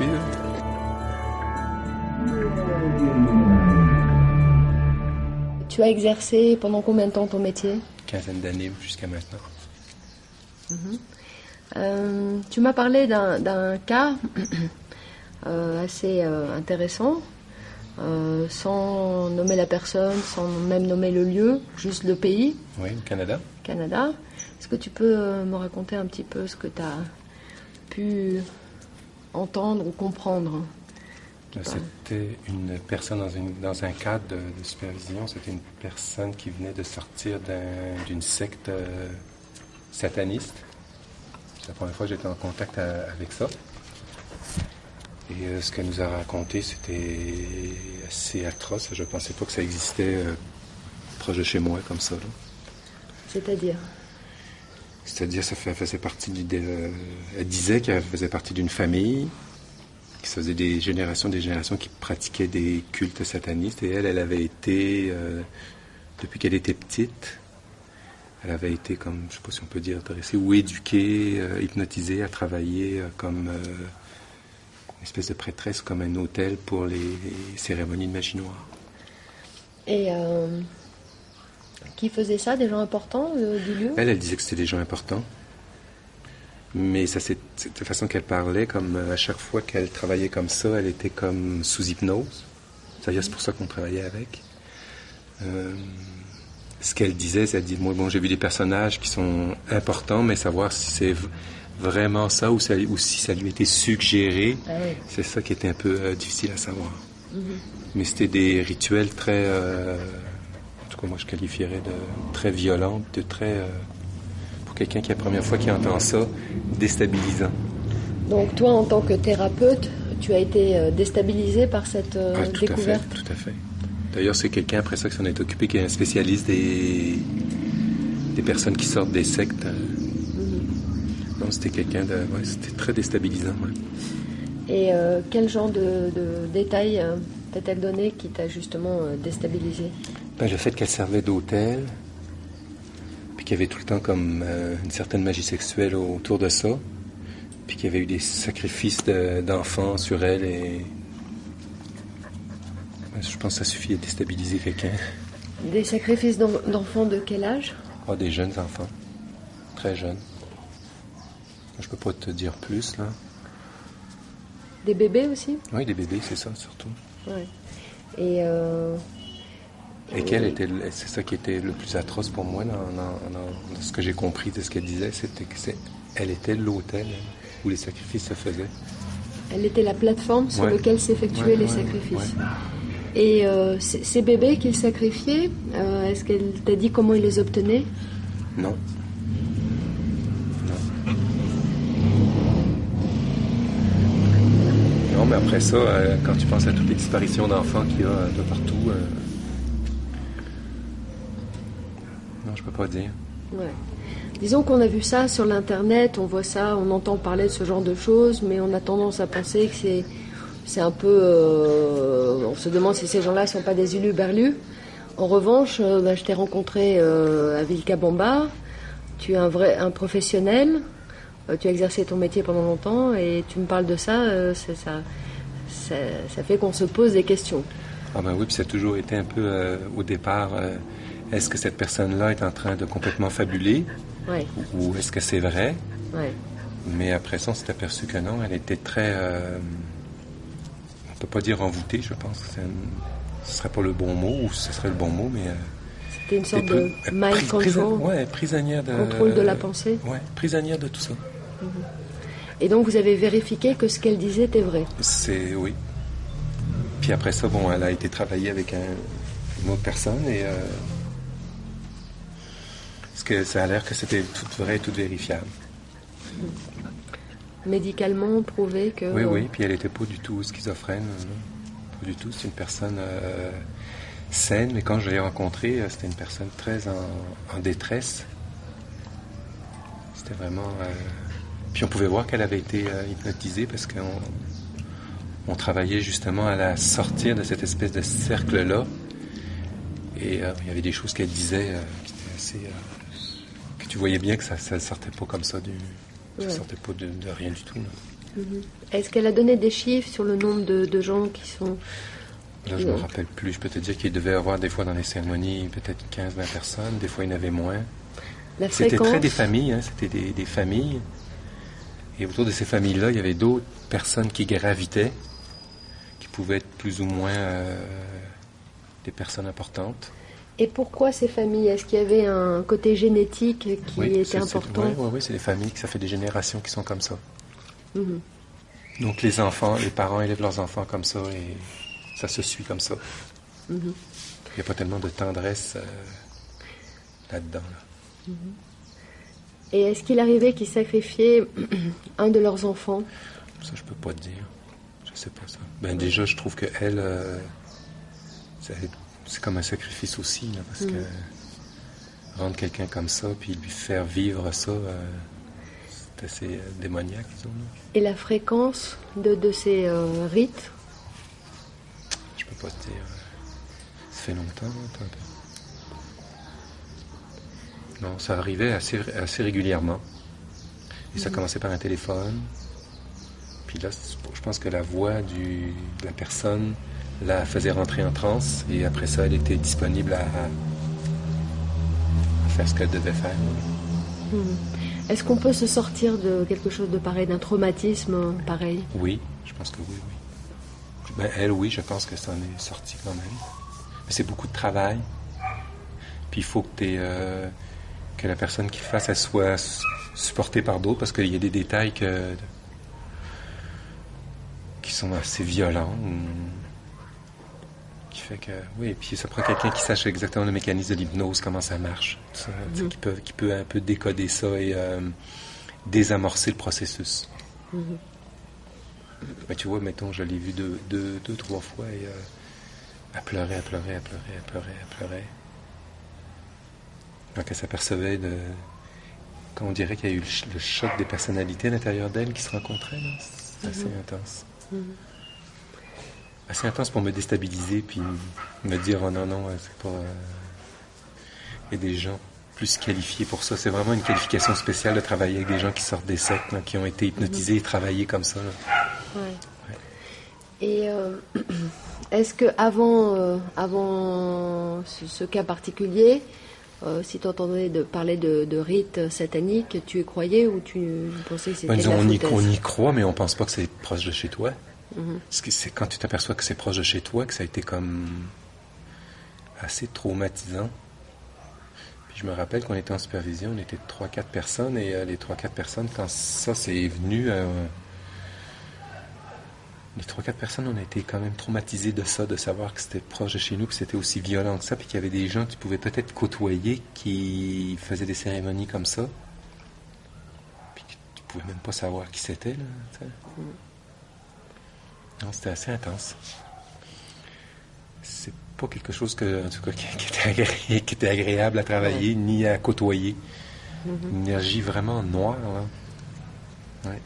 suivre. Tu as exercé pendant combien de temps ton métier? Quinzaine d'années jusqu'à maintenant. Tu m'as parlé d'un cas assez intéressant, sans nommer la personne, sans même nommer le lieu, juste le pays. Oui, au Canada. Canada. Est-ce que tu peux me raconter un petit peu ce que tu as pu entendre ou comprendre? C'était une personne dans un cadre de supervision. C'était une personne qui venait de sortir d'une secte sataniste. C'est la première fois que j'étais en contact avec ça. Et ce qu'elle nous a raconté, c'était assez atroce. Je ne pensais pas que ça existait proche de chez moi, comme ça. Là. C'est-à-dire, ça faisait partie elle disait qu'elle faisait partie d'une famille qui se faisait des générations qui pratiquaient des cultes satanistes. Et elle avait été, depuis qu'elle était petite, elle avait été comme, je ne sais pas si on peut dire dressée ou éduquée, hypnotisée à travailler comme une espèce de prêtresse, comme un hôtel pour les cérémonies de magie noire. Et qui faisait ça, des gens importants du lieu? Elle disait que c'était des gens importants. Mais ça, c'est de façon qu'elle parlait, comme à chaque fois qu'elle travaillait comme ça, elle était comme sous hypnose. C'est-à-dire, c'est pour ça qu'on travaillait avec. Ce qu'elle disait, c'est dit, moi, bon, j'ai vu des personnages qui sont importants, mais savoir si c'est vraiment ça ou si ça lui était suggéré, c'est ça qui était un peu difficile à savoir. Mais c'était des rituels très, en tout cas, moi, je qualifierais de très violents, de très... pour quelqu'un qui est la première fois qui entend ça, déstabilisant. Donc toi, en tant que thérapeute, tu as été déstabilisé par cette découverte? Tout à fait. D'ailleurs, c'est quelqu'un après ça qui s'en est occupé, qui est un spécialiste des personnes qui sortent des sectes. Donc c'était quelqu'un de... Ouais, c'était très déstabilisant. Ouais. Et quel genre de détails t'a-t-elle donné qui t'a justement déstabilisé? Le fait qu'elle servait d'hôtel, puis qu'il y avait tout le temps comme une certaine magie sexuelle autour de ça, puis qu'il y avait eu des sacrifices d'enfants sur elle, et je pense que ça suffit à déstabiliser quelqu'un. Des sacrifices d'enfants de quel âge? Des jeunes enfants, très jeunes. Je peux pas te dire plus, là. Des bébés aussi? Oui, des bébés, c'est ça, surtout. Ouais. Et qu'elle c'est ça qui était le plus atroce pour moi dans ce que j'ai compris de ce qu'elle disait, c'était qu'elle était l'hôtel où les sacrifices se faisaient. Elle était la plateforme sur laquelle s'effectuaient les sacrifices. Et ces bébés qu'il sacrifiait, est-ce qu'elle t'a dit comment il les obtenait? Non. Non, mais après ça, quand tu penses à toutes les disparitions d'enfants qu'il y a de partout, non, je peux pas dire. Ouais. Disons qu'on a vu ça sur l'internet, on voit ça, on entend parler de ce genre de choses, mais on a tendance à penser que c'est un peu... on se demande si ces gens-là ne sont pas des huluberlus. En revanche, je t'ai rencontré à Vilcabamba, tu es un professionnel, tu as exercé ton métier pendant longtemps et tu me parles de ça, ça fait qu'on se pose des questions. Ah ben oui, puis ça a toujours été un peu au départ, est-ce que cette personne-là est en train de complètement fabuler? Ouais. Ou est-ce que c'est vrai? Ouais. Mais après ça, on s'est aperçu que non, elle était très... on peut pas dire envoûtée, je pense. Ce serait pas le bon mot, ou ce serait le bon mot, mais... c'était une sorte de mind control. Ouais, prisonnière de... Contrôle de la pensée. Ouais, prisonnière de tout ça. Et donc vous avez vérifié que ce qu'elle disait était vrai? Oui. Puis après ça, bon, elle a été travailler avec une autre personne, et... parce que ça a l'air que c'était tout vrai, tout vérifiable. Médicalement prouvé que... Oui, puis elle n'était pas du tout schizophrène, pas du tout. C'est une personne saine, mais quand je l'ai rencontrée, c'était une personne très en détresse. C'était vraiment... Puis on pouvait voir qu'elle avait été hypnotisée parce qu'on travaillait justement à la sortir de cette espèce de cercle-là. Et il y avait des choses qu'elle disait qui étaient assez... que tu voyais bien que ça ne sortait pas comme ça, ça sortait pas de rien du tout. Là. Est-ce qu'elle a donné des chiffres sur le nombre de gens qui sont... Là, je ne me rappelle plus. Je peux te dire qu'il devait y avoir des fois dans les cérémonies peut-être 15-20 personnes. Des fois, il y en avait moins. La C'était fréquence... très des familles. C'était des familles. Et autour de ces familles-là, il y avait d'autres personnes qui gravitaient, qui pouvaient être plus ou moins des personnes importantes. Et pourquoi ces familles? Est-ce qu'il y avait un côté génétique qui était important? Oui, c'est des familles, ça fait des générations qui sont comme ça. Mhm. Donc les enfants, les parents élèvent leurs enfants comme ça et ça se suit comme ça. Mhm. Il n'y a pas tellement de tendresse là-dedans. Là. Et est-ce qu'il arrivait qu'ils sacrifiaient un de leurs enfants? Ça, je peux pas te dire. Je sais pas ça. Ben déjà, je trouve que elle, c'est comme un sacrifice aussi, là, parce que rendre quelqu'un comme ça, puis lui faire vivre ça, c'est assez démoniaque, disons. Là. Et la fréquence de ces rites? Je peux pas te dire. Ça fait longtemps, là, non, ça arrivait assez régulièrement. Et ça commençait par un téléphone. Puis là, je pense que la voix de la personne la faisait rentrer en transe. Et après ça, elle était disponible à faire ce qu'elle devait faire. Est-ce qu'on peut se sortir de quelque chose de pareil, d'un traumatisme pareil? Oui, je pense que oui. Ben, elle, oui, je pense que ça en est sorti quand même. Mais c'est beaucoup de travail. Puis il faut que la personne qui fasse, elle soit supportée par d'autres, parce qu'il y a des détails qui sont assez violents. Qui fait que, oui, puis ça prend quelqu'un qui sache exactement le mécanisme de l'hypnose, comment ça marche. Ça, qui peut un peu décoder ça et désamorcer le processus. Mais tu vois, mettons, je l'ai vu deux, trois fois et elle pleurait. Donc elle s'apercevait quand on dirait qu'il y a eu le choc des personnalités à l'intérieur d'elle qui se rencontraient. C'est assez intense. Assez intense pour me déstabiliser puis me dire oh non, c'est pas... Il y a des gens plus qualifiés pour ça. C'est vraiment une qualification spéciale de travailler avec des gens qui sortent des sectes, là, qui ont été hypnotisés et travaillés comme ça. Là. Ouais. Et est-ce que avant ce cas particulier, si tu entendais parler de rites sataniques, tu y croyais ou tu pensais que c'était de la foutaise? On y croit, mais on pense pas que c'est proche de chez toi. Parce que c'est quand tu t'aperçois que c'est proche de chez toi que ça a été comme assez traumatisant. Puis je me rappelle qu'on était en supervision, on était 3-4 personnes et les 3-4 personnes, quand ça c'est venu... les 3-4 personnes, on a été quand même traumatisés de ça, de savoir que c'était proche de chez nous, que c'était aussi violent que ça, puis qu'il y avait des gens qui pouvaient peut-être côtoyer, qui faisaient des cérémonies comme ça, puis que tu pouvais même pas savoir qui c'était, là. T'sais. Non, c'était assez intense. C'est pas quelque chose en tout cas, qui était agréable à travailler, ni à côtoyer. Une énergie vraiment noire, là. Ouais.